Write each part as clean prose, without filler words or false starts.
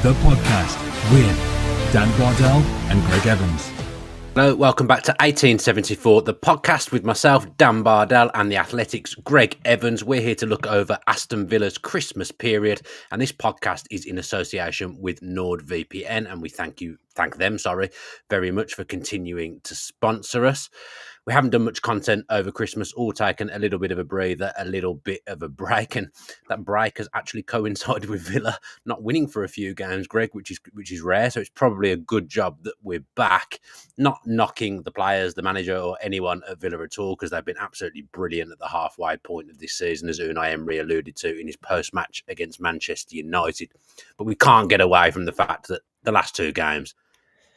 the podcast with Dan Bardell and Gregg Evans. Hello, welcome back to 1874, the podcast with myself, Dan Bardell, and the Athletics' Gregg Evans. We're here to look over Aston Villa's Christmas period, and this podcast is in association with NordVPN, and we thank them very much for continuing to sponsor us. We haven't done much content over Christmas, all taken a little bit of a breather, a little bit of a break, and that break has actually coincided with Villa not winning for a few games, Gregg, which is rare. So it's probably a good job that we're back, not knocking the players, the manager, or anyone at Villa at all, because they've been absolutely brilliant at the halfway point of this season, as Unai Emery alluded to in his post-match against Manchester United. But we can't get away from the fact that the last two games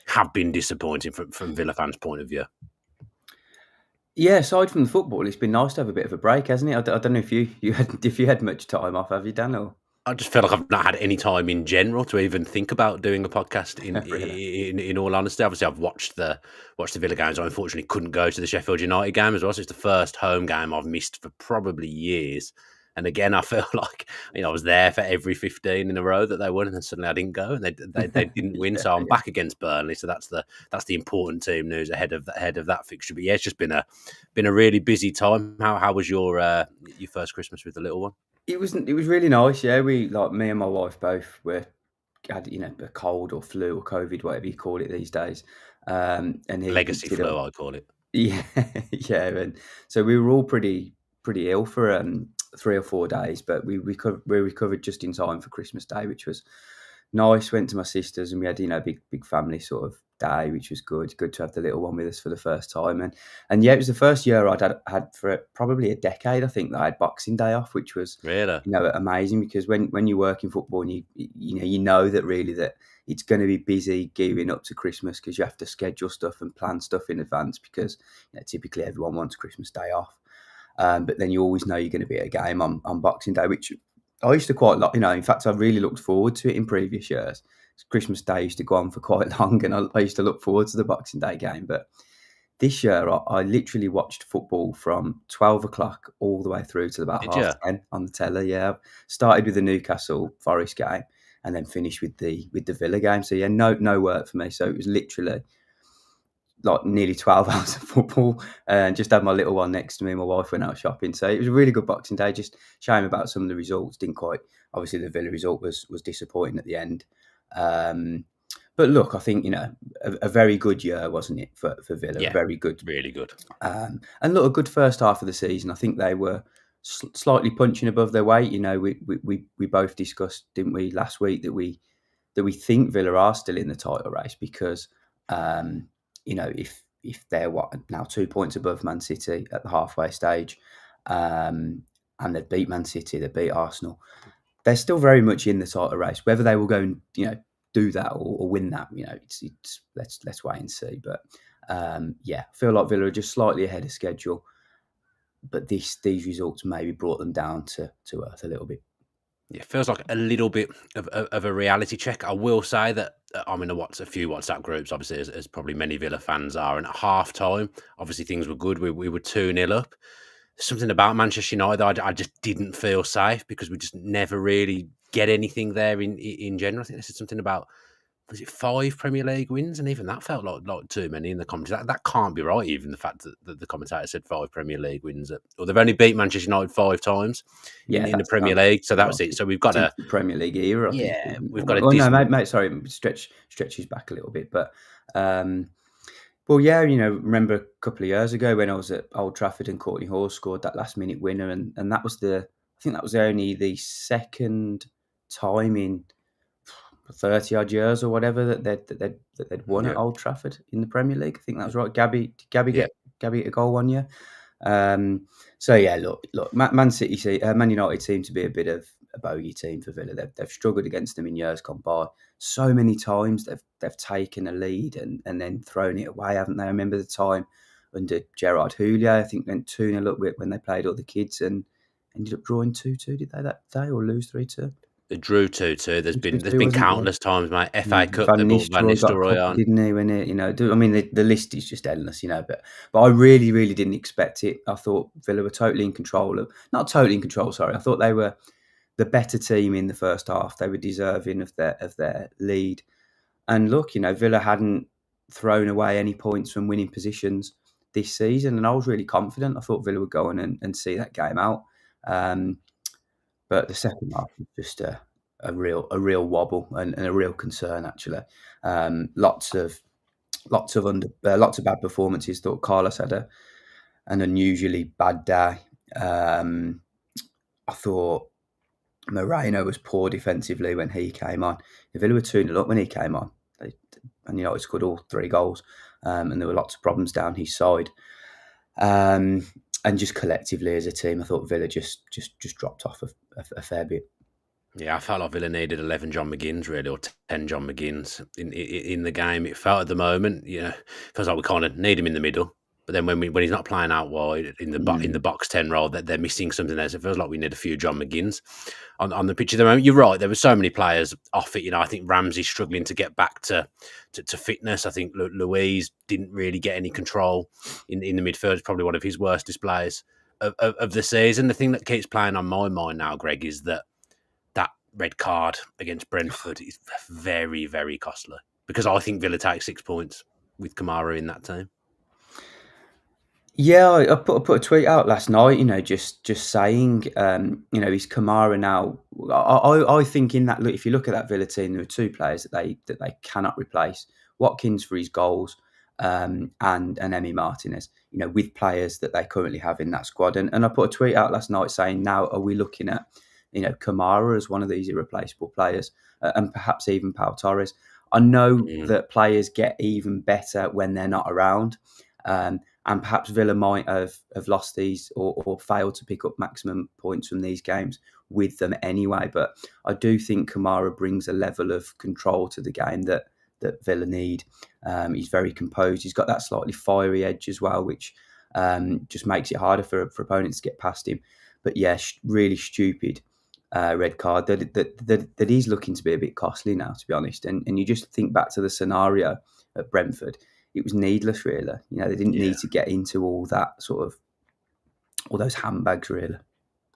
have been disappointing from Villa fans' point of view. Yeah, aside from the football, it's been nice to have a bit of a break, hasn't it? I don't know if you had much time off, have you, Dan? Or? I just feel like I've not had any time in general to even think about doing a podcast. In all honesty, obviously I've watched the Villa games. I unfortunately couldn't go to the Sheffield United game as well. So it's the first home game I've missed for probably years. And again, I feel like I was there for every 15 in a row that they won, and then suddenly I didn't go, and they didn't win. So I'm back against Burnley. So that's the important team news ahead of that fixture. But yeah, it's just been a really busy time. How was your first Christmas with the little one? It was really nice. Yeah, me and my wife both had a cold or flu or COVID, whatever you call it these days. And legacy flu, I call it. Yeah, yeah. And so we were all pretty ill for 3 or 4 days, but we recovered just in time for Christmas Day, which was nice. Went to my sister's and we had big family sort of day, which was good to have the little one with us for the first time. And yeah, it was the first year I'd had for probably a decade, I think, that I had Boxing Day off, which was really amazing, because when you work in football and you know that really that it's going to be busy gearing up to Christmas, because you have to schedule stuff and plan stuff in advance, because typically everyone wants Christmas Day off. But then you always know you're going to be at a game on Boxing Day, which I used to quite like. In fact, I really looked forward to it in previous years. Christmas Day used to go on for quite long, and I used to look forward to the Boxing Day game. But this year, I literally watched football from 12 o'clock all the way through to about 10:30 on the telly. Yeah, started with the Newcastle Forest game and then finished with the Villa game. So yeah, no work for me. So it was literally like nearly 12 hours of football, and just had my little one next to me. My wife went out shopping. So it was a really good Boxing Day. Just shame about some of the results. Didn't quite, obviously the Villa result was disappointing at the end. But look, I think, a very good year, wasn't it, for Villa? Yeah, very good. Really good. And look, a good first half of the season. I think they were slightly punching above their weight. We both discussed, didn't we, last week, that we think Villa are still in the title race, because if they're now 2 points above Man City at the halfway stage, and they beat Man City, they beat Arsenal, they're still very much in the title race. Whether they will go and do that or win that, it's let's wait and see. But I feel like Villa are just slightly ahead of schedule, but these results maybe brought them down to earth a little bit. Yeah, it feels like a little bit of a reality check. I will say that I'm in a few WhatsApp groups, obviously, as probably many Villa fans are. And at half time, obviously things were good. We were 2-0 up. Something about Manchester United, I just didn't feel safe, because we just never really get anything there in general. I think this is something about, was it 5 Premier League wins? And even that felt like too many in the commentary. That can't be right, even the fact that the commentator said 5 Premier League wins. Or they've only beat Manchester United 5 times in the Premier League. So that was it. So we've got a Premier League era. Yeah, I think. We've got a no, mate, sorry, stretches back a little bit. But, well, yeah, remember a couple of years ago when I was at Old Trafford and Courtney Hall scored that last-minute winner, and that was I think that was only the second time in 30-odd years or whatever that they'd won at Old Trafford in the Premier League. I think that was right. Gabby get a goal one year. So yeah, look, Man United seem to be a bit of a bogey team for Villa. They've struggled against them in years gone by. So many times they've taken a lead and then thrown it away, haven't they? I remember the time under Gerard Houllier, I think went 2-0 up when they played all the kids and ended up drawing 2-2. Did they that day, or lose 3-2? They drew 2-2. There's been countless times, mate. FA Cup, they brought Van Nistelrooy on, didn't he? When the list is just endless, But I really, really didn't expect it. I thought Villa were totally in control. Not totally in control. Sorry, I thought they were the better team in the first half. They were deserving of their lead. And look, Villa hadn't thrown away any points from winning positions this season, and I was really confident. I thought Villa would go on and see that game out. But the second half was just a real wobble and a real concern, actually. Lots of bad performances. Thought Carlos had an unusually bad day. I thought Moreno was poor defensively when he came on. Villa were 2-0 up when he came on. And United scored all 3 goals. And there were lots of problems down his side. And just collectively as a team, I thought Villa just dropped off a fair bit. Yeah, I felt like Villa needed 11 John McGinns, really, or 10 John McGinns in the game. It felt at the moment, feels like we kind of need him in the middle. But then when he's not playing out wide in the box 10 role, that they're missing something there. So it feels like we need a few John McGinns on the pitch at the moment. You're right. There were so many players off it. I think Ramsey's struggling to get back to fitness. I think Louise didn't really get any control in the midfield. It's probably one of his worst displays of the season. The thing that keeps playing on my mind now, Greg, is that red card against Brentford is very, very costly, because I think Villa take 6 points with Kamara in that team. Yeah, I put a tweet out last night, just saying, is Kamara now? I think in that, look, if you look at that Villa team, there are 2 players that they cannot replace: Watkins for his goals, and Emi Martinez. With players that they currently have in that squad, and I put a tweet out last night saying, now are we looking at Kamara as one of these irreplaceable players, and perhaps even Pau Torres? I know that players get even better when they're not around. And perhaps Villa might have lost these or failed to pick up maximum points from these games with them anyway. But I do think Kamara brings a level of control to the game that Villa need. He's very composed. He's got that slightly fiery edge as well, which just makes it harder for opponents to get past him. But yeah, really stupid red card that he's looking to be a bit costly now, to be honest. And you just think back to the scenario at Brentford. It was needless, really. They didn't need to get into all that all those handbags, really.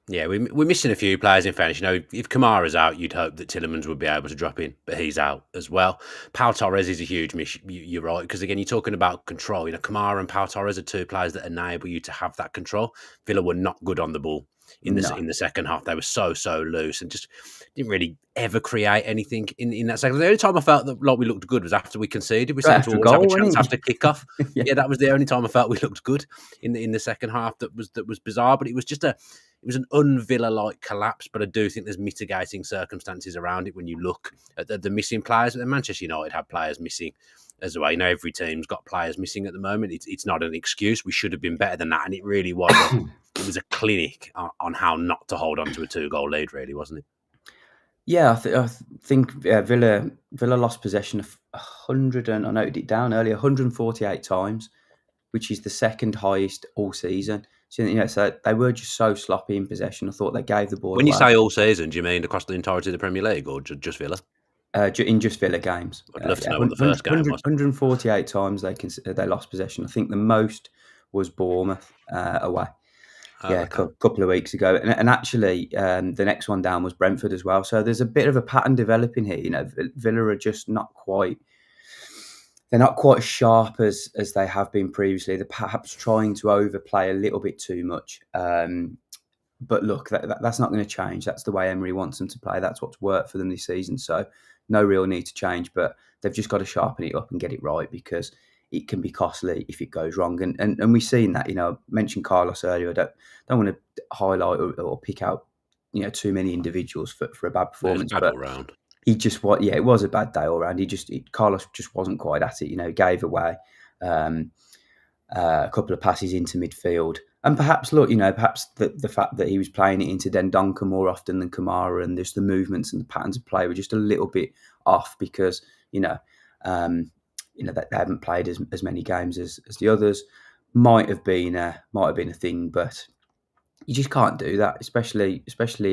Yeah, we're missing a few players, in fairness. If Kamara's out, you'd hope that Tielemans would be able to drop in, but he's out as well. Pau Torres is a huge miss. You're right, because again, you're talking about control. Kamara and Pau Torres are 2 players that enable you to have that control. Villa were not good on the ball in the second half. They were so loose and just didn't really ever create anything in that second. The only time I felt that we looked good was after we conceded. We seemed to always have a chance after kick-off. Yeah, that was the only time I felt we looked good in the second half. That was bizarre, but it was just it was an un-Villa-like collapse. But I do think there's mitigating circumstances around it when you look at the missing players. Manchester United had players missing as well. Every team's got players missing at the moment. It's not an excuse. We should have been better than that, and it really was. It was a clinic on how not to hold on to a 2-goal lead, really, wasn't it? Yeah, I think Villa lost possession of 100, and I noted it down earlier, 148 times, which is the second highest all season. So, so they were just so sloppy in possession. I thought they gave the ball When away. You say all season, do you mean across the entirety of the Premier League or just Villa? In just Villa games. I'd love to know what the first game was. 148 times they lost possession. I think the most was Bournemouth away. A couple of weeks ago, and actually the next one down was Brentford as well. So there's a bit of a pattern developing here. Villa are just not quite. They're not quite as sharp as they have been previously. They're perhaps trying to overplay a little bit too much. But look, that's not going to change. That's the way Emery wants them to play. That's what's worked for them this season. So no real need to change. But they've just got to sharpen it up and get it right, because it can be costly if it goes wrong. And we've seen that. I mentioned Carlos earlier. I don't want to highlight or pick out too many individuals for a bad performance. Bad all round. He just it was a bad day all round. Carlos just wasn't quite at it. He gave away a couple of passes into midfield. And perhaps perhaps the fact that he was playing it into Dendoncker more often than Kamara, and just the movements and the patterns of play were just a little bit off, because that they haven't played as many games as the others. Might have been a thing, but you just can't do that, especially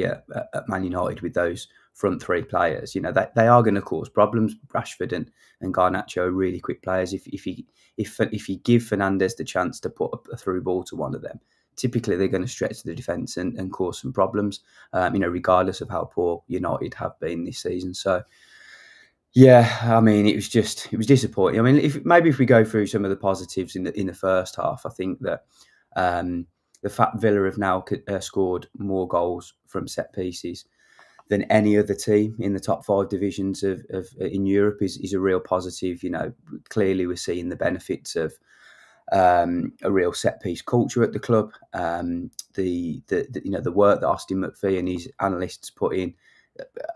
at Man United with those front three players. You know, they are going to cause problems. Rashford and Garnacho are really quick players. If you give Fernandes the chance to put a through ball to one of them, typically they're going to stretch the defence and cause some problems. Regardless of how poor United have been this season. So yeah, I mean, it was disappointing. I mean, if we go through some of the positives in the first half, I think that the fact Villa have now scored more goals from set pieces than any other team in the top 5 divisions of in Europe is a real positive. You know, clearly we're seeing the benefits of a real set piece culture at the club. The work that Austin McPhee and his analysts put in,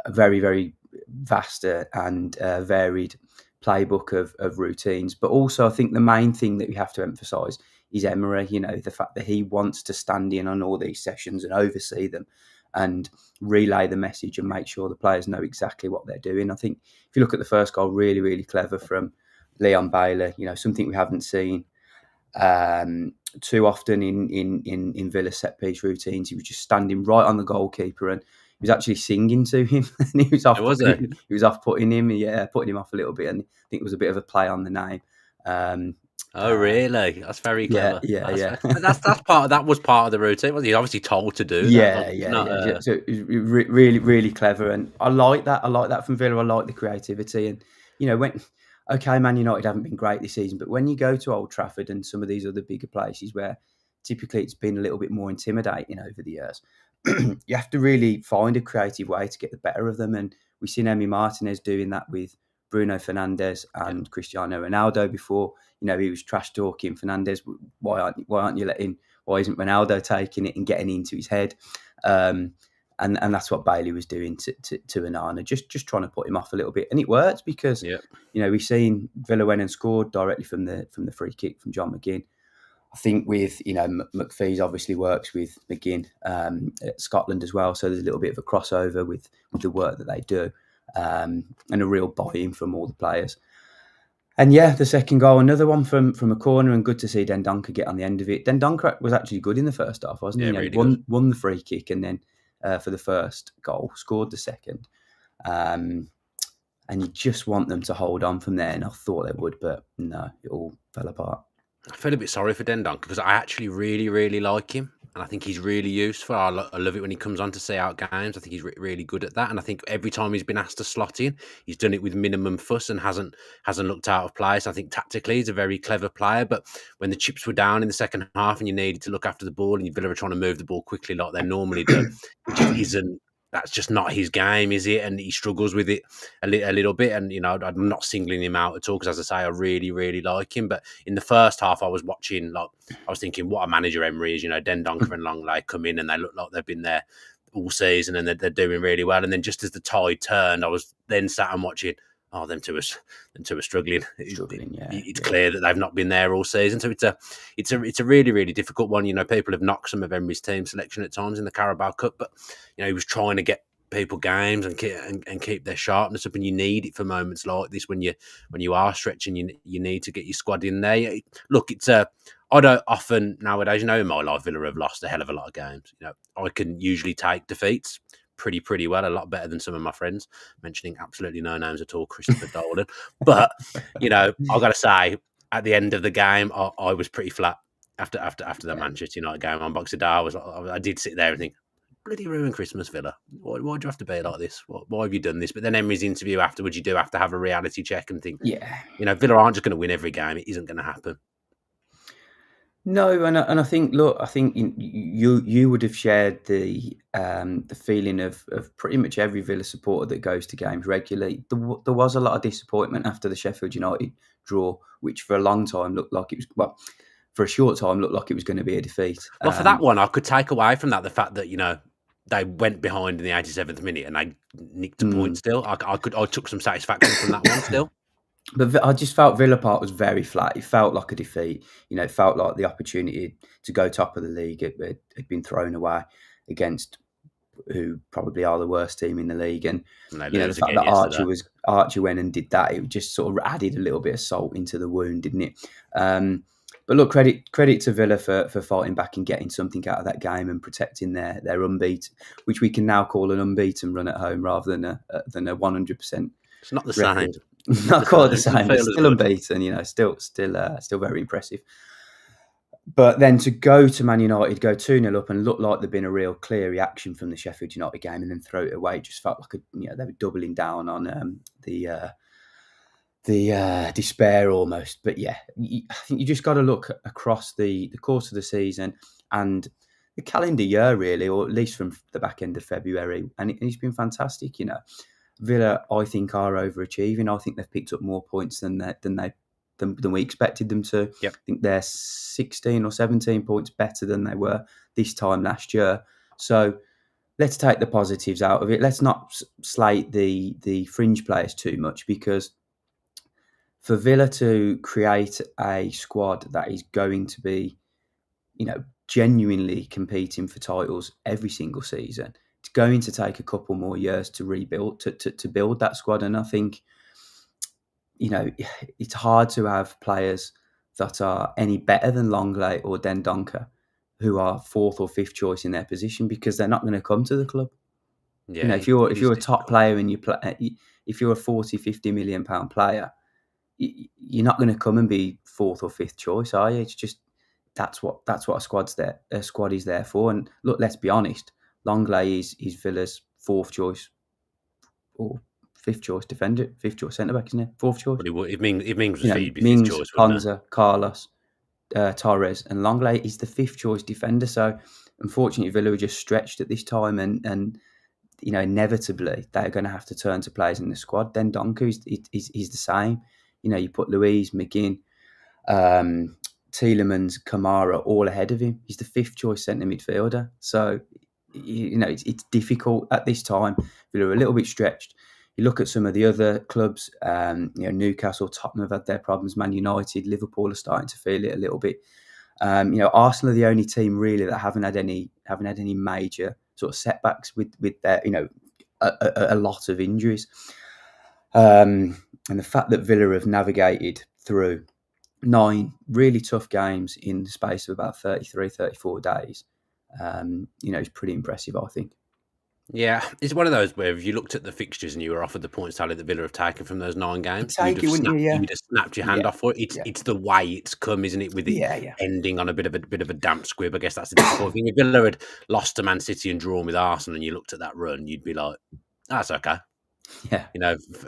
a very, very vast and varied playbook of routines. But also, I think the main thing that we have to emphasise is Emery. You know, the fact that he wants to stand in on all these sessions and oversee them and relay the message and make sure the players know exactly what they're doing. I think if you look at the first goal, really, really clever from Leon Bailey. You know, something we haven't seen too often in Villa set piece routines. He was just standing right on the goalkeeper and he was actually singing to him, and he was off. He was off putting him, putting him off a little bit, and I think it was a bit of a play on the name. Oh, really? That's very clever. Yeah. That's that was part of the routine. Was he obviously told to do that? Yeah. So it was really, really clever, and I like that. I like that from Villa. I like the creativity, and Man United haven't been great this season, but when you go to Old Trafford and some of these other bigger places where typically it's been a little bit more intimidating over the years, you have to really find a creative way to get the better of them. And we've seen Emi Martinez doing that with Bruno Fernandes and Cristiano Ronaldo before. You know, he was trash talking Fernandes. Why isn't Ronaldo taking it and getting into his head? And that's what Bailey was doing to Onana, just trying to put him off a little bit, and it worked because we've seen Villa went and scored directly from the free kick from John McGinn. I think with McPhee's obviously works with McGinn at Scotland as well, so there's a little bit of a crossover with the work that they do, and a real buy-in from all the players. And the second goal, another one from a corner, and good to see Dendoncker get on the end of it. Dendoncker was actually good in the first half, wasn't he? Yeah, really won the free kick, and then for the first goal, scored the second. And you just want them to hold on from there, and I thought they would, but no, it all fell apart. I feel a bit sorry for Dendoncker because I actually really, really like him. And I think he's really useful. I love it when he comes on to see out games. I think he's really good at that. And I think every time he's been asked to slot in, he's done it with minimum fuss and hasn't looked out of place. I think tactically he's a very clever player. But when the chips were down in the second half and you needed to look after the ball and Villa were trying to move the ball quickly like they normally do, it just isn't. That's just not his game, is it? And he struggles with it a little bit. And, I'm not singling him out at all because, as I say, I really, really like him. But in the first half, I was thinking, what a manager Emery is. Dendoncker and Longley come in and they look like they've been there all season and they're doing really well. And then just as the tide turned, I was then sat and watching, them two are struggling. It's clear that they've not been there all season. So it's a really, really difficult one. People have knocked some of Emery's team selection at times in the Carabao Cup, but he was trying to get people games and keep their sharpness up, and you need it for moments like this when you are stretching. You need to get your squad in there. Look, I don't often nowadays. In my life, Villa have lost a hell of a lot of games. I can usually take defeats pretty well, a lot better than some of my friends, mentioning absolutely no names at all, Christopher Dolan. But I've got to say, at the end of the game, I was pretty flat after the Manchester United game on Boxing Day. I did sit there and think, bloody ruin Christmas, Villa. Why do you have to be like this? Why have you done this? But then Emery's interview afterwards, you do have to have a reality check and think, Villa aren't just going to win every game. It isn't going to happen. No, and I think, you would have shared the feeling of pretty much every Villa supporter that goes to games regularly. There was a lot of disappointment after the Sheffield United draw, which for a long time looked like it was, for a short time looked like it was going to be a defeat. Well, for that one, I could take away from that the fact that they went behind in the 87th minute and they nicked a point. Still, I took some satisfaction from that one still. But I just felt Villa Park was very flat. It felt like a defeat. It felt like the opportunity to go top of the league had been thrown away against who probably are the worst team in the league. And the fact that Archie went and did that, it just sort of added a little bit of salt into the wound, didn't it? But look, credit to Villa for fighting back and getting something out of that game and protecting their unbeaten, which we can now call an unbeaten run at home rather than a 100%. It's not the record. same. Not quite the Doesn't same, but feel as still good. unbeaten. Still very impressive. But then to go to Man United, go 2-0 up and look like there'd been a real clear reaction from the Sheffield United game and then throw it away, it just felt like they were doubling down on the despair almost. But yeah, I think you just got to look across the course of the season and the calendar year, really, or at least from the back end of February. And it's been fantastic, Villa, I think, are overachieving. I think they've picked up more points than we expected them to. Yep. I think they're 16 or 17 points better than they were this time last year. So let's take the positives out of it. Let's not slate the fringe players too much, because for Villa to create a squad that is going to be, genuinely competing for titles every single season, it's going to take a couple more years to rebuild, to build that squad. And I think, it's hard to have players that are any better than Longley or Dendoncker, who are fourth or fifth choice in their position, because they're not going to come to the club. Yeah, if you're a top player and if you're a 40, 50 million pound player, you're not going to come and be fourth or fifth choice, are you? It's just that's what a squad is there for. And look, let's be honest, Longley is Villa's fourth choice or fifth choice defender, fifth choice centre back, isn't it? Fourth choice. But if Mings was fit, he'd be Mings, fifth choice, wouldn't Konza, Carlos, Torres, and Longley is the fifth choice defender. So unfortunately, Villa were just stretched at this time, and inevitably they're going to have to turn to players in the squad. Then Donker is the same. You put Louise, McGinn, Tielemans, Kamara all ahead of him. He's the fifth choice centre midfielder. So it's difficult at this time. Villa are a little bit stretched. You look at some of the other clubs, Newcastle, Tottenham have had their problems. Man United, Liverpool are starting to feel it a little bit. Arsenal are the only team really that haven't had any major sort of setbacks with their a lot of injuries. And the fact that Villa have navigated through 9 really tough games in the space of about 33, 34 days, is pretty impressive, I think. Yeah, it's one of those where if you looked at the fixtures and you were offered the points tally that Villa have taken from those 9 games, you'd have snapped your hand off for it. It's the way it's come, isn't it? With it ending on a bit of a damp squib. I guess that's the difficult thing. If Villa had lost to Man City and drawn with Arsenal, and you looked at that run, you'd be like, "That's okay." Yeah,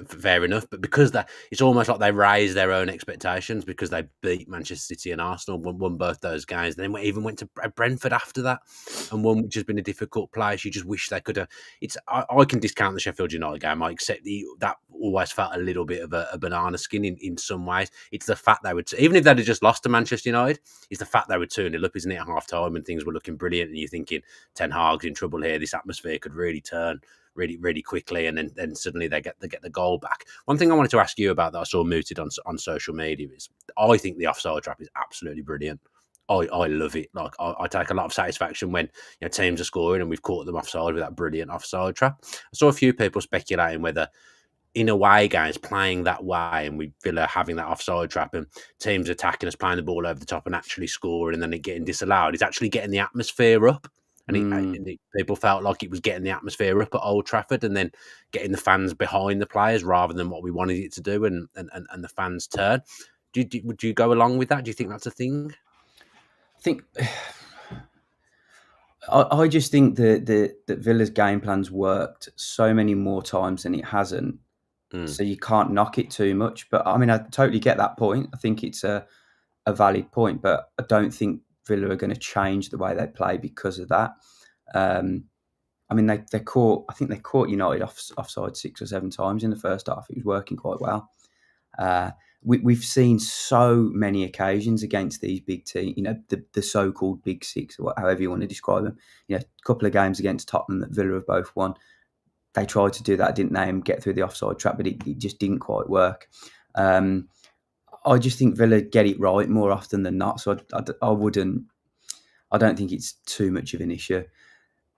fair enough. But because it's almost like they raised their own expectations because they beat Manchester City and Arsenal, won both those games. Then even went to Brentford after that and won, which has been a difficult place. You just wish they could have. I can discount the Sheffield United game. I accept that always felt a little bit of a banana skin in some ways. It's the fact they would, even if they'd have just lost to Manchester United, it's the fact they were 2-0 up, isn't it, at half time and things were looking brilliant and you're thinking Ten Hag's in trouble here. This atmosphere could really turn really, really quickly, and then suddenly they get the goal back. One thing I wanted to ask you about that I saw mooted on social media is I think the offside trap is absolutely brilliant. I love it. Like I take a lot of satisfaction when teams are scoring and we've caught them offside with that brilliant offside trap. I saw a few people speculating whether in away games playing that way and we Villa having that offside trap and teams attacking us, playing the ball over the top and actually scoring and then it getting disallowed is actually getting the atmosphere up. And people felt like it was getting the atmosphere up at Old Trafford and then getting the fans behind the players rather than what we wanted it to do and the fans turn. Would you go along with that? Do you think that's a thing? I think I just think that Villa's game plan's worked so many more times than it hasn't. So you can't knock it too much. But I mean, I totally get that point. I think it's a valid point, but I don't think Villa are going to change the way they play because of that. I mean, they caught United offside 6 or 7 times in the first half. It was working quite well. We've seen so many occasions against these big teams, the so-called big six, or however you want to describe them. A couple of games against Tottenham that Villa have both won. They tried to do that, didn't they, and get through the offside trap, but it just didn't quite work. I just think Villa get it right more often than not. So I don't think it's too much of an issue.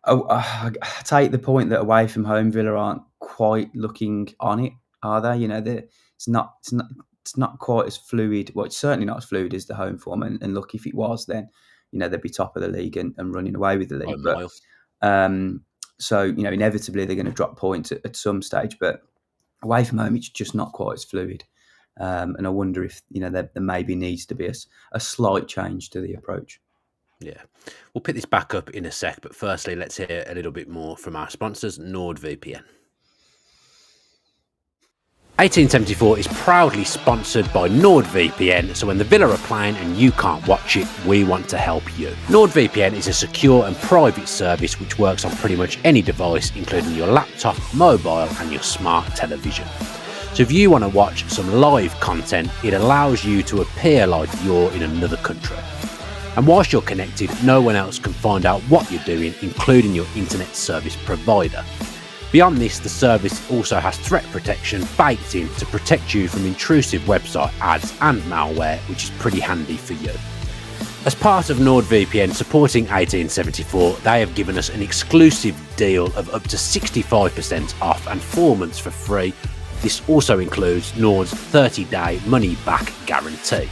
I take the point that away from home, Villa aren't quite looking on it, are they? It's not it's not quite as fluid. Well, it's certainly not as fluid as the home form. And look, if it was, then they'd be top of the league and running away with the league. But so inevitably they're going to drop points at some stage. But away from home, it's just not quite as fluid. And I wonder if there maybe needs to be a slight change to the approach. Yeah, we'll pick this back up in a sec, but firstly, let's hear a little bit more from our sponsors, NordVPN. 1874 is proudly sponsored by NordVPN, so when the Villa are playing and you can't watch it, we want to help you. NordVPN is a secure and private service which works on pretty much any device, including your laptop, mobile and your smart television. So if you want to watch some live content, it allows you to appear like you're in another country. And whilst you're connected, no one else can find out what you're doing, including your internet service provider. Beyond this, the service also has threat protection baked in to protect you from intrusive website ads and malware, which is pretty handy for you. As part of NordVPN supporting 1874, they have given us an exclusive deal of up to 65% off and 4 months for free. This also includes Nord's 30-day money-back guarantee.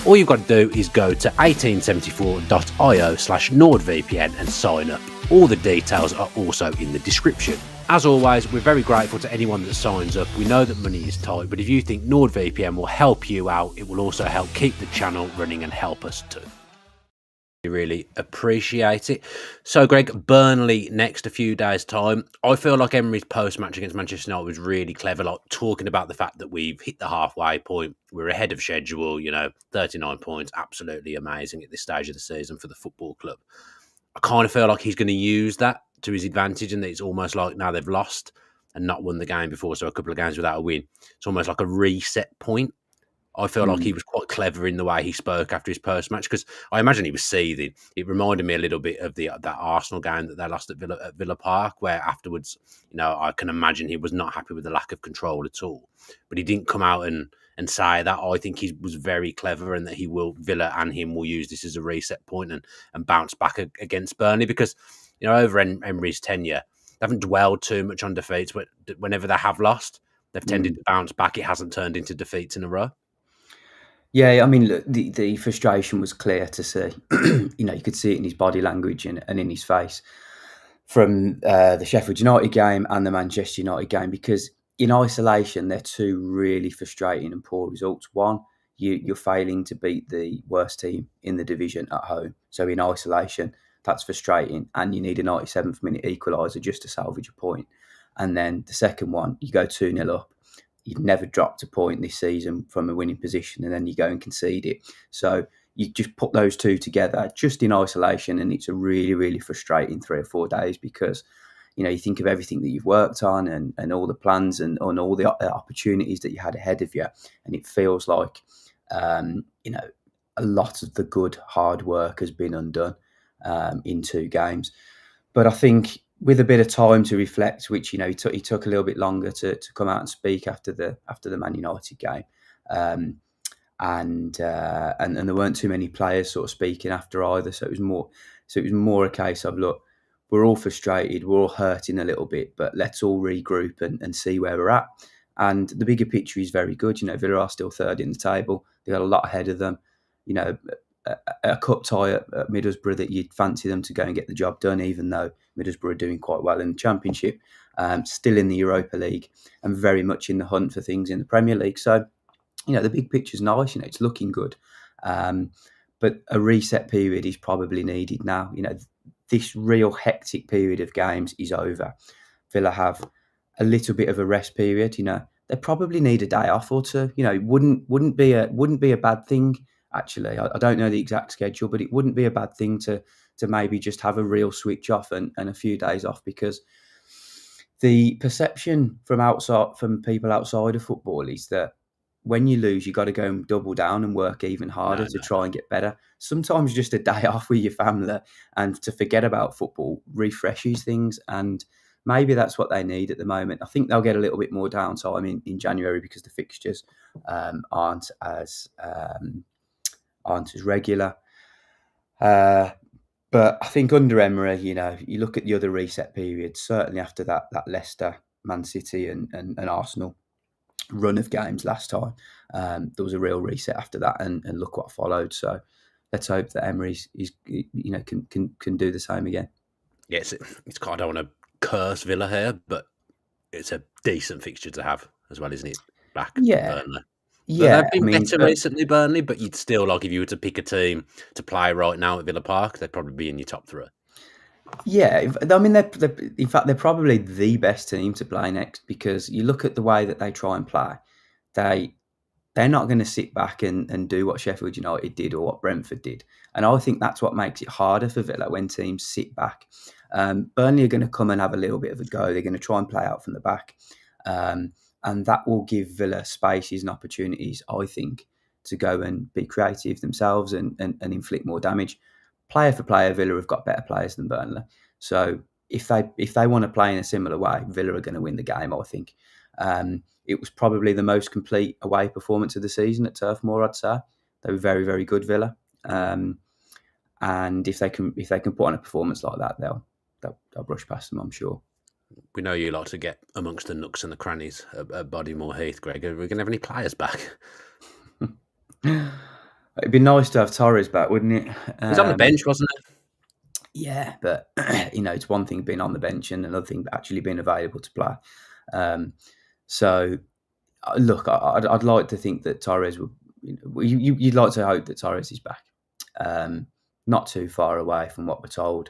All you've got to do is go to 1874.io/NordVPN and sign up. All the details are also in the description. As always, we're very grateful to anyone that signs up. We know that money is tight, but if you think NordVPN will help you out, it will also help keep the channel running and help us too. We really appreciate it. So, Greg, Burnley next a few days' time. I feel like Emery's post-match against Manchester United was really clever, like talking about the fact that we've hit the halfway point. We're ahead of schedule, 39 points, absolutely amazing at this stage of the season for the football club. I kind of feel like he's going to use that to his advantage, and that it's almost like now they've lost and not won the game before, so a couple of games without a win. It's almost like a reset point. I feel like he was quite clever in the way he spoke after his post-match, because I imagine he was seething. It reminded me a little bit of that Arsenal game that they lost at Villa Park, where afterwards, I can imagine he was not happy with the lack of control at all. But he didn't come out and say that. I think he was very clever, and that Villa and him will use this as a reset point and bounce back against Burnley, because over Emery's tenure, they haven't dwelled too much on defeats, but whenever they have lost, they've tended to bounce back. It hasn't turned into defeats in a row. Yeah, I mean, look, the frustration was clear to see. You could see it in his body language and in his face from the Sheffield United game and the Manchester United game, because in isolation, they're two really frustrating and poor results. One, you're failing to beat the worst team in the division at home. So in isolation, that's frustrating, and you need a 97th minute equaliser just to salvage a point. And then the second one, you go 2-0 up. You've never dropped a point this season from a winning position, and then you go and concede it. So you just put those two together just in isolation, and it's a really, really frustrating 3 or 4 days, because you think of everything that you've worked on and all the plans and on all the opportunities that you had ahead of you, and it feels like a lot of the good hard work has been undone in 2 games. But I think with a bit of time to reflect, which he took a little bit longer to come out and speak after the Man United game, and there weren't too many players sort of speaking after either. So it was more a case of, look, we're all frustrated, we're all hurting a little bit, but let's all regroup and see where we're at. And the bigger picture is very good. Villa are still third in the table. They got a lot ahead of them. A cup tie at Middlesbrough that you'd fancy them to go and get the job done, even though Middlesbrough are doing quite well in the Championship, still in the Europa League and very much in the hunt for things in the Premier League. So, the big picture's nice, it's looking good. But a reset period is probably needed now. This real hectic period of games is over. Villa have a little bit of a rest period. They probably need a day off or two. Wouldn't be a bad thing. Actually, I don't know the exact schedule, but it wouldn't be a bad thing to maybe just have a real switch off and a few days off, because the perception from people outside of football is that when you lose, you got to go and double down and work even harder to try and get better. Sometimes just a day off with your family and to forget about football refreshes things, and maybe that's what they need at the moment. I think they'll get a little bit more downtime in January, because the fixtures aren't as regular. But I think under Emery, you look at the other reset periods, certainly after that Leicester, Man City and Arsenal run of games last time. There was a real reset after that, and look what followed. So let's hope that Emery can do the same again. Yeah, it's kind of, I don't want to curse Villa here, but it's a decent fixture to have as well, isn't it? Back Yeah, Burnley. yeah. They've been better recently, Burnley, but you'd still, like, if you were to pick a team to play right now at Villa Park, they'd probably be in your top 3. Yeah, I mean, they're in fact they're probably the best team to play next, because you look at the way that they try and play. They're not going to sit back and do what Sheffield United did or what Brentford did, and I think that's what makes it harder for Villa when teams sit back. Burnley are going to come and have a little bit of a go. They're going to try and play out from the back, and that will give Villa spaces and opportunities, I think, to go and be creative themselves and inflict more damage. Player for player, Villa have got better players than Burnley. So if they want to play in a similar way, Villa are going to win the game, I think. It was probably the most complete away performance of the season at Turf Moor, I'd say. They were very, very good, Villa. And if they can put on a performance like that, they'll brush past them, I'm sure. We know you like to get amongst the nooks and the crannies at Bodymoor Heath, Greg. Are we going to have any players back? It'd be nice to have Torres back, wouldn't it? He's on the bench, wasn't it? Yeah, but it's one thing being on the bench and another thing actually being available to play. So, look, I'd like to think that Torres would. You'd like to hope that Torres is back. Not too far away from what we're told,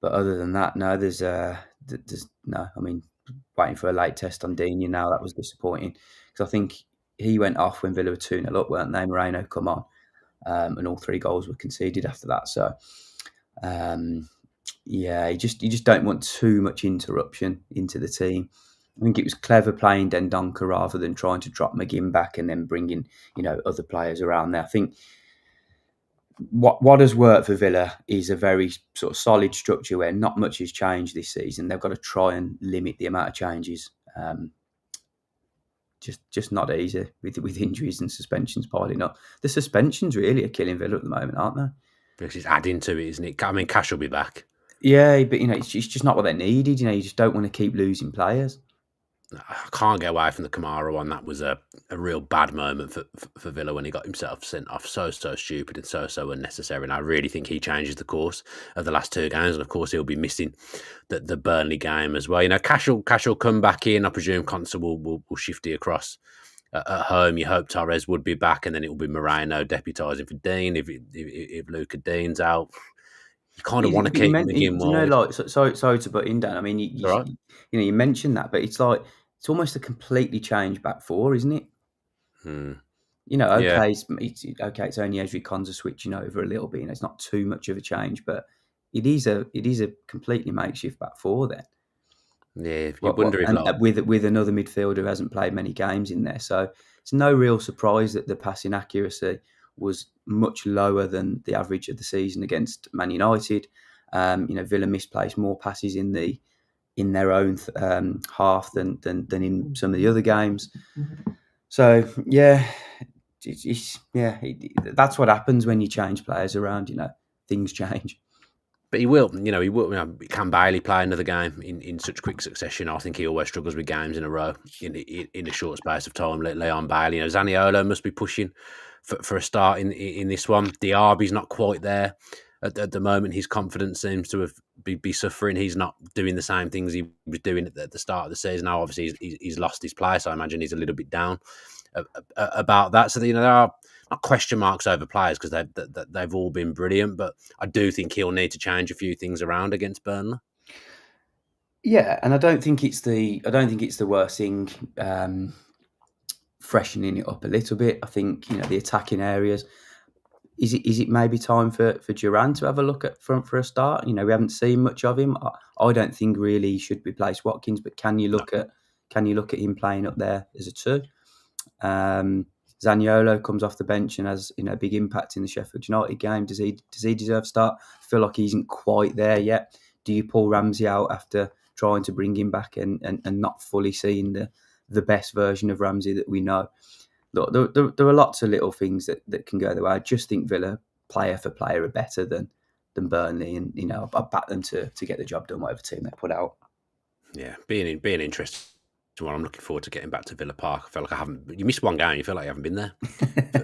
but other than that, no. There's no. I mean, waiting for a late test on Dina now, that was disappointing, because I think he went off when Villa were 2-0 up, weren't they? Moreno come on, and all 3 goals were conceded after that. So. Yeah, you just don't want too much interruption into the team. I think it was clever playing Dendonka rather than trying to drop McGinn back and then bringing other players around there. I think what has worked for Villa is a very sort of solid structure where not much has changed this season. They've got to try and limit the amount of changes. Just not easy with injuries and suspensions piling up. The suspensions really are killing Villa at the moment, aren't they? Because it's adding to it, isn't it? I mean, Cash will be back. Yeah, but it's just not what they needed. You just don't want to keep losing players. I can't get away from the Kamara one. That was a real bad moment for Villa when he got himself sent off. So stupid and so unnecessary. And I really think he changes the course of the last 2 games. And of course, he'll be missing the Burnley game as well. Cash will come back in. I presume Constable will shift it across. At home, you hope Torres would be back, and then it will be Moreno deputising for Dean. If Luca Dean's out, you kind of want to keep McGinn wide. Sorry to butt in, Dan. I mean, you mentioned that, but it's like it's almost a completely changed back 4, isn't it? Okay, yeah. It's only Ezri Konsa switching over a little bit. It's not too much of a change, but it is a completely makeshift back 4 then. Yeah, you wonder if with another midfielder who hasn't played many games in there, so it's no real surprise that the passing accuracy was much lower than the average of the season against Man United. Villa misplaced more passes in their own half than in some of the other games. So yeah, that's what happens when you change players around. Things change. But he will. Can Bailey play another game in such quick succession? I think he always struggles with games in a row in a short space of time. Leon Bailey, Zaniolo must be pushing for a start in this one. Diaby's not quite there at the moment. His confidence seems to be suffering. He's not doing the same things he was doing at the start of the season. Now, obviously, he's lost his place. I imagine he's a little bit down about that. So there are not question marks over players because they've all been brilliant, but I do think he'll need to change a few things around against Burnley. Yeah, and I don't think it's the worst thing. Freshening it up a little bit. I think the attacking areas. Is it maybe time for Duran to have a look at front for a start? We haven't seen much of him. I don't think really he should replace Watkins, but can you look at him playing up there as a 2? Zaniolo comes off the bench and has a big impact in the Sheffield United game. Does he deserve a start? I feel like he isn't quite there yet. Do you pull Ramsey out after trying to bring him back and not fully seeing the best version of Ramsey that we know? Look, there are lots of little things that can go the way. I just think Villa, player for player, are better than Burnley, and I back them to get the job done, whatever team they put out. Yeah, being interesting I'm looking forward to getting back to Villa Park. I feel like I haven't. You missed one game. You feel like you haven't been there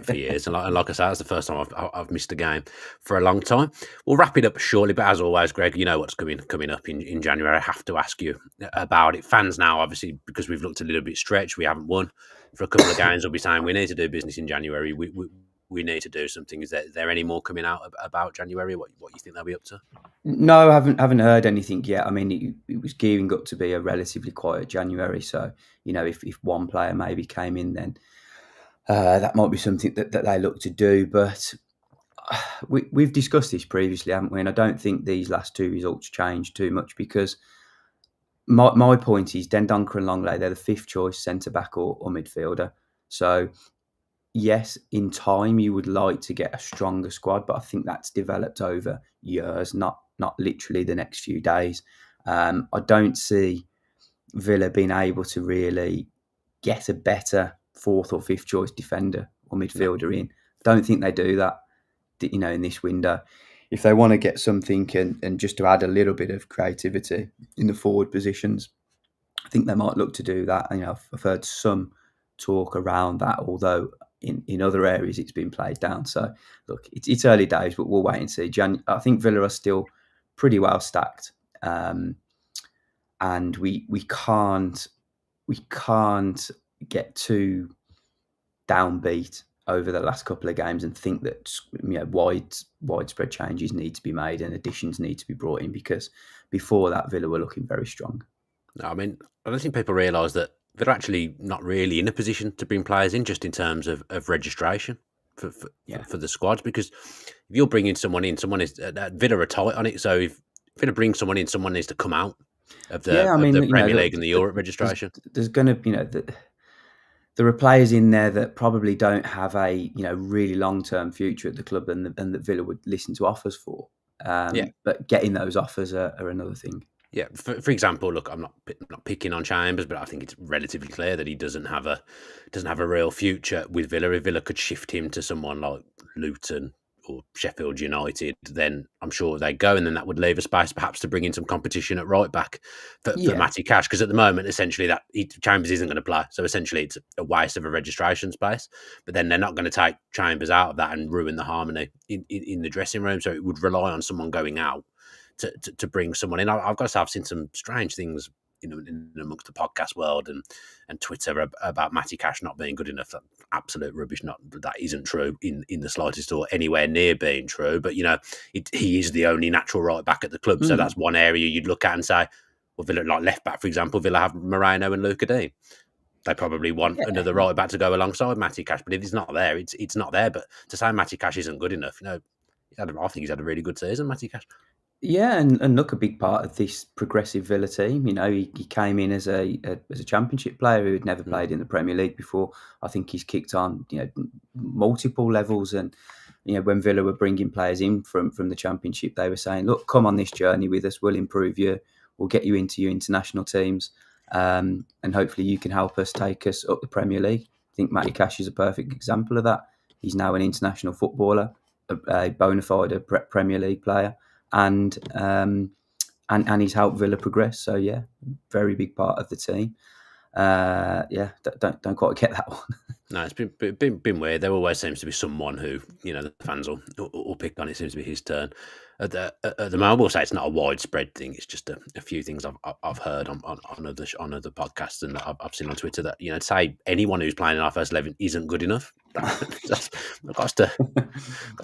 for years. And like I say, that's the first time I've missed a game for a long time. We'll wrap it up shortly, but as always, Greg, you know what's coming up in January. I have to ask you about it. Fans now, obviously, because we've looked a little bit stretched, we haven't won for a couple of games. We'll be saying we need to do business in January. We need to do something. Is there any more coming out about January? What you think they'll be up to? No, I haven't heard anything yet. I mean, it was gearing up to be a relatively quiet January. So, if one player maybe came in, then that might be something that they look to do. But we've discussed this previously, haven't we? And I don't think these last two results change too much, because my point is Dendoncker and Longley, they're the fifth choice centre-back or midfielder. So, yes, in time you would like to get a stronger squad, but I think that's developed over years, not literally the next few days. I don't see Villa being able to really get a better fourth or fifth choice defender or midfielder in. Don't think they do that, in this window. If they want to get something and just to add a little bit of creativity in the forward positions, I think they might look to do that. I've heard some talk around that, although in other areas it's been played down. So look, it's early days, but we'll wait and see. I think Villa are still pretty well stacked, and we can't get too downbeat over the last couple of games and think that widespread changes need to be made and additions need to be brought in, because before that Villa were looking very strong. No, I mean, I don't think people realise that they're actually not really in a position to bring players in, just in terms of registration for the squads. Because if you're bringing someone in, someone is Villa are tight on it. So if Villa bring someone in, someone needs to come out of the Premier League and the Europe registration. There's going to, there are players in there that probably don't have a really long-term future at the club, and that Villa would listen to offers for. But getting those offers are another thing. Yeah, for example, look, I'm not picking on Chambers, but I think it's relatively clear that he doesn't have a real future with Villa. If Villa could shift him to someone like Luton or Sheffield United, then I'm sure they'd go, and then that would leave a space perhaps to bring in some competition at right back for Matty Cash, because at the moment, essentially, Chambers isn't going to play, so essentially it's a waste of a registration space. But then they're not going to take Chambers out of that and ruin the harmony in the dressing room, so it would rely on someone going out to bring someone in. I've got to say, I've seen some strange things in amongst the podcast world and Twitter about Matty Cash not being good enough. That's absolute rubbish. That isn't true in the slightest, or anywhere near being true. But he is the only natural right back at the club, so that's one area you'd look at and say, well, Villa, like left back, for example, Villa have Moreno and Luca Dean. They probably want another right back to go alongside Matty Cash, but if he's not there, it's not there. But to say Matty Cash isn't good enough, I think he's had a really good season, Matty Cash. Yeah, and look, a big part of this progressive Villa team, he came in as a Championship player who had never played in the Premier League before. I think he's kicked on, multiple levels. And when Villa were bringing players in from the Championship, they were saying, "Look, come on this journey with us. We'll improve you. We'll get you into your international teams, and hopefully you can help us take us up the Premier League." I think Matty Cash is a perfect example of that. He's now an international footballer, a bona fide Premier League player. And he's helped Villa progress. So yeah, very big part of the team. Don't quite get that one. No, it's been weird. There always seems to be someone who the fans will pick on. It seems to be his turn. At the moment, I will say it's not a widespread thing. It's just a few things I've heard on other podcasts and that I've seen on Twitter that say anyone who's playing in our first 11 isn't good enough. That's to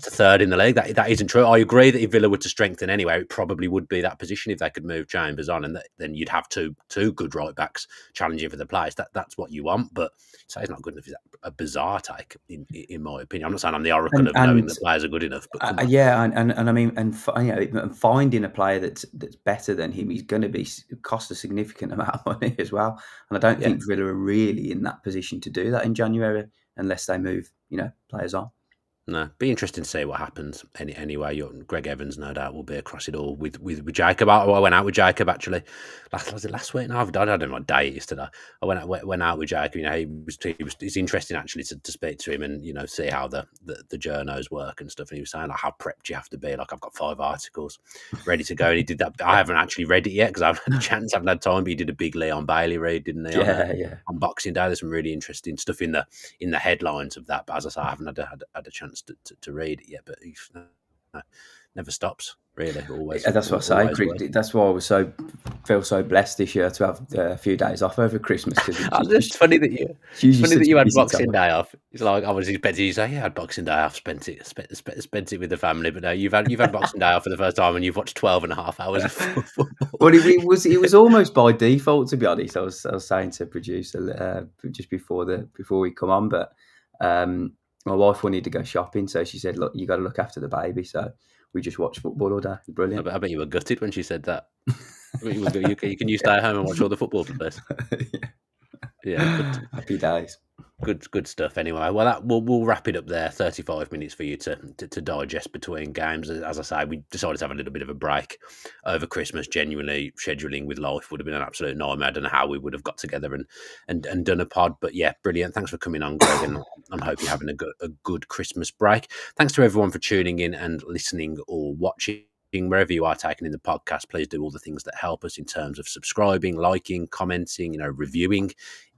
third in the league. That isn't true. I agree that if Villa were to strengthen anyway, it probably would be that position if they could move Chambers on, and then you'd have two good right backs challenging for the place. That's what you want. But say it's not good enough is a bizarre take in my opinion. I'm not saying I'm the oracle of knowing that players are good enough, but I mean, finding a player that's better than him is going to cost a significant amount of money as well. And I don't think Villa are really in that position to do that in January unless they move players on. No, be interesting to see what happens. Anyway, Greg Evans, no doubt, will be across it all with Jacob. I went out with Jacob actually. Was it last week? No, I don't know what day it is today. I went out with Jacob. It's interesting actually to speak to him and see how the journos work and stuff. And he was saying like how prepped you have to be. Like I've got 5 articles ready to go, and he did that. I haven't actually read it yet because I haven't had a chance. I haven't had time. But he did a big Leon Bailey read, didn't he? On Boxing Day. There's some really interesting stuff in the headlines of that. But as I say, I haven't had a chance to read it yet, but he never stops. Really, always. That's what I say. That's why I feel so blessed this year to have a few days off over Christmas. It's funny that you had Boxing Day off. It's like I was expecting you to say, "Yeah, I had Boxing Day off, spent it with the family." But no, you've had Boxing Day off for the first time, and you've watched 12.5 hours of football. Well, it was almost by default, to be honest. I was saying to producer just before we come on, but my wife wanted to go shopping, so she said, "Look, you got to look after the baby." So we just watched football all day. Brilliant. I bet you were gutted when she said that. Can you stay at home and watch all the football, please? Yeah. Happy days. Good stuff. Anyway, well, we'll wrap it up there. 35 minutes for you to digest between games. As I say, we decided to have a little bit of a break over Christmas. Genuinely, scheduling with life would have been an absolute nightmare. I don't know how we would have got together and done a pod. But yeah, brilliant. Thanks for coming on, Greg, and I hope you're having a good Christmas break. Thanks to everyone for tuning in and listening or watching. Wherever you are taking in the podcast, please do all the things that help us in terms of subscribing, liking, commenting, reviewing.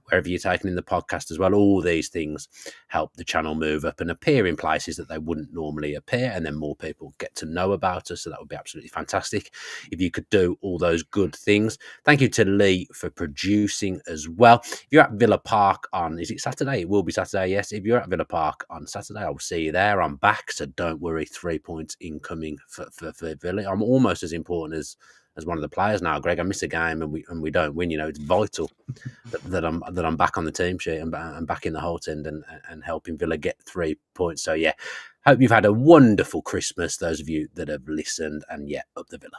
Wherever you're taking in the podcast as well, all these things help the channel move up and appear in places that they wouldn't normally appear, and then more people get to know about us. So that would be absolutely fantastic if you could do all those good things. Thank you to Lee for producing as well. If you're at Villa Park is it Saturday? It will be Saturday, yes. If you're at Villa Park on Saturday, I will see you there. I'm back, so don't worry. 3 points incoming for Villa. I'm almost as important as one of the players now, Greg. I miss a game and we don't win. It's vital that I'm back on the team sheet and back in the Holt end and helping Villa get 3 points. So yeah, hope you've had a wonderful Christmas, those of you that have listened, and yeah, up the Villa.